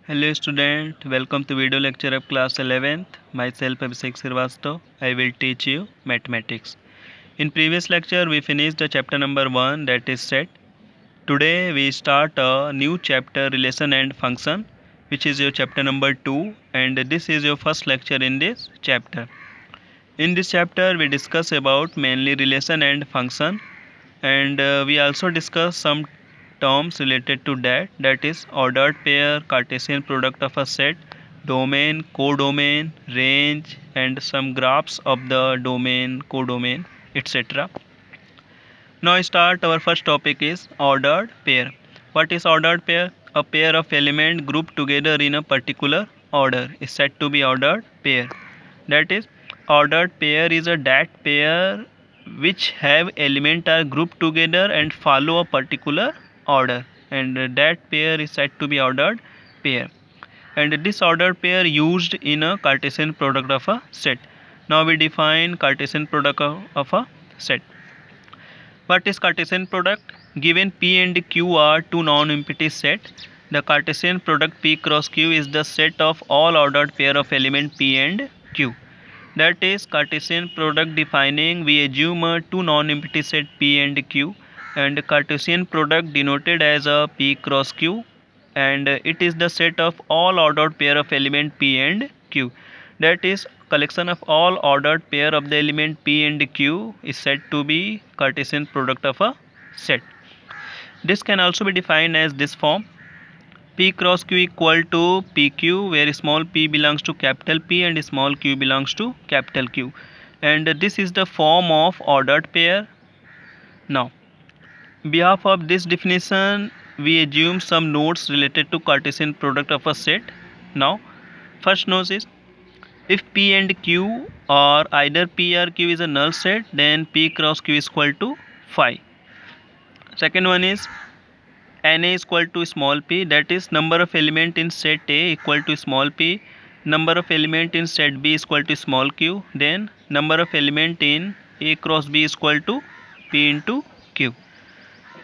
Hello student, welcome to video lecture of class 11th. Myself Abhishek Srivastava. I will teach you mathematics. In previous lecture we finished the chapter number 1, that is set. Today we start a new chapter, relation and function, which is your chapter number 2, and this is your first lecture in this chapter. In this chapter we discuss about mainly relation and function, and we also discuss some terms related to that is ordered pair, Cartesian product of a set, domain, codomain, range, and some graphs of the domain, codomain, etc. Now start. Our first topic is ordered pair. What is ordered pair? A pair of element grouped together in a particular order is said to be ordered pair. That is, ordered pair is a that pair which have element are grouped together and follow a particular order, and that pair is said to be ordered pair. And this ordered pair used in a Cartesian product of a set. Now we define Cartesian product of a set. What is Cartesian product? Given P and Q are two non-empty sets, the Cartesian product P cross Q is the set of all ordered pair of element P and Q. That is, Cartesian product defining, we assume a two non-empty set P and Q, and Cartesian product denoted as a P cross Q, and it is the set of all ordered pair of element P and Q. That is, collection of all ordered pair of the element P and Q is said to be Cartesian product of a set. This can also be defined as this form: P cross Q equal to PQ, where small p belongs to capital P and small q belongs to capital Q, and this is the form of ordered pair. Now, behalf of this definition, we assume some notes related to Cartesian product of a set. Now, first note is, if P and Q or either P or Q is a null set, then P cross Q is equal to phi. Second one is, Na is equal to small p, that is, number of element in set A equal to small p, number of element in set B is equal to small q, then number of element in A cross B is equal to P into Q.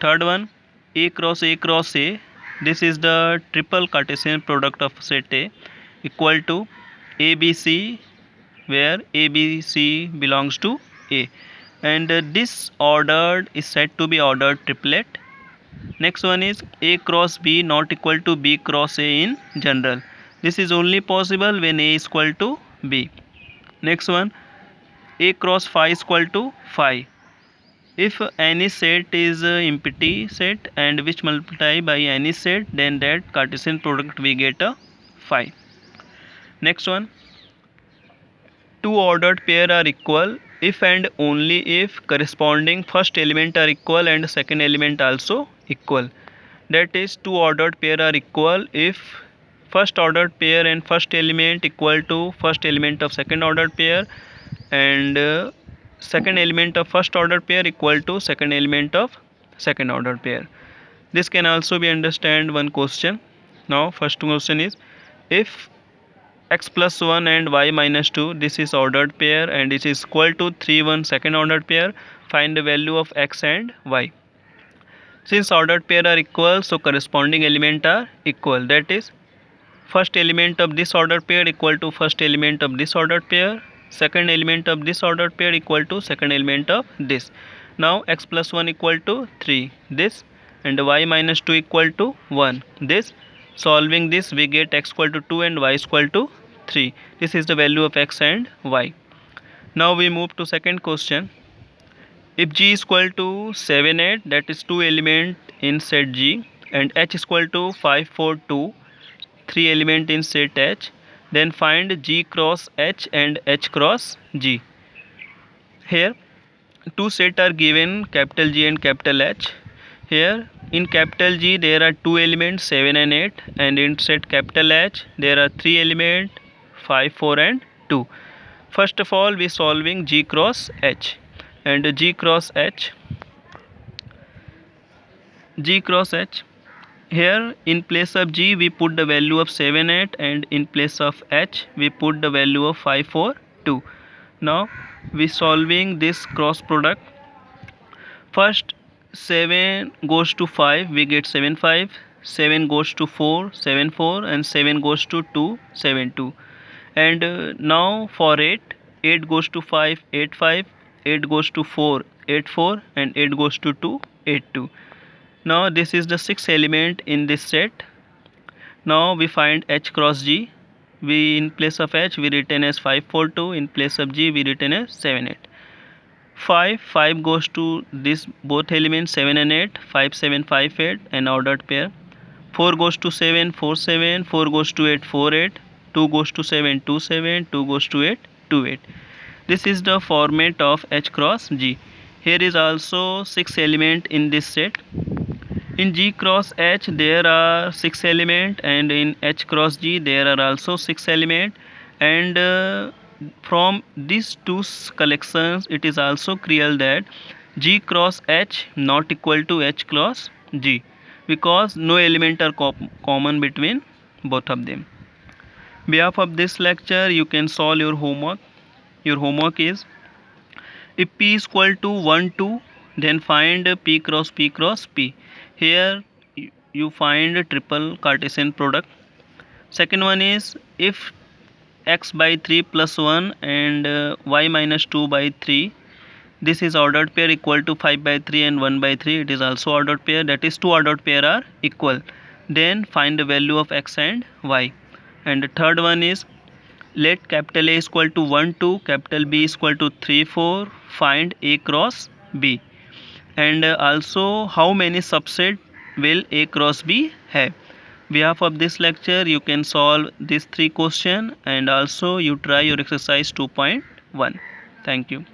Third one, A cross A, this is the triple Cartesian product of set A, equal to ABC, where ABC belongs to A, and this ordered is said to be ordered triplet. Next one is A cross B not equal to B cross A in general. This is only possible when A is equal to B. Next one, A cross phi is equal to phi. If any set is empty set and which multiply by any set, then that Cartesian product we get a phi. Next one, two ordered pair are equal if and only if corresponding first element are equal and second element also equal. That is, two ordered pair are equal if first ordered pair and first element equal to first element of second ordered pair, and second element of first ordered pair equal to second element of second ordered pair. This can also be understand one question. Now first question is, if x plus 1 and y minus 2, this is ordered pair and it is equal to 3 1 second ordered pair, find the value of x and y. Since ordered pair are equal, so corresponding element are equal. That is, first element of this ordered pair equal to first element of this ordered pair, second element of this ordered pair equal to second element of this. Now x plus 1 equal to 3, this, and y minus 2 equal to 1, this. Solving this, we get x equal to 2 and y is equal to 3. This is the value of x and y. Now we move to second question. If G is equal to 7 8, that is two element in set G, and H is equal to 5 4 2, three element in set H, then find G cross H and H cross G. Here two set are given, capital G and capital H. Here in capital G there are two elements 7 and 8, and in set capital H there are three elements 5 4 and 2. First of all we solving G cross H, and G cross H, here in place of G we put the value of 7 8, and in place of H we put the value of 5 4 2. Now we solving this cross product. First 7 goes to 5, we get 7 5, 7 goes to 4, 7 4, and 7 goes to 2, 7 2. And now for 8 goes to 5, 8 5, 8 goes to 4, 8 4, and 8 goes to 2, 8 2. Now this is the sixth element in this set. Now we find H cross G. We in place of H we written as 5 4 2, in place of G we written as 7 8. 5 goes to this both elements 7 and 8, 5 7 5 8, an ordered pair. 4 goes to 7 4 7, 4 goes to 8 4 8, 2 goes to 7 2 7, 2 goes to 8 2 8. This is the format of H cross G. Here is also 6 element in this set. In G cross H there are 6 element, and in H cross G there are also 6 element, and from these two collections it is also clear that G cross H not equal to H cross G, because no element are common between both of them. Behalf of this lecture you can solve your homework. Your homework is, if P is equal to 1 2, then find P cross P cross P. Here you find triple Cartesian product. Second one is, if x by 3 plus 1 and y minus 2 by 3, this is ordered pair equal to 5 by 3 and 1 by 3, it is also ordered pair, that is two ordered pair are equal, then find the value of x and y. And the third one is, let capital A is equal to 1 2, capital B is equal to 3 4, find A cross B. And also how many subset will A cross B have. Behalf of this lecture you can solve these three questions, and also you try your exercise 2.1. Thank you.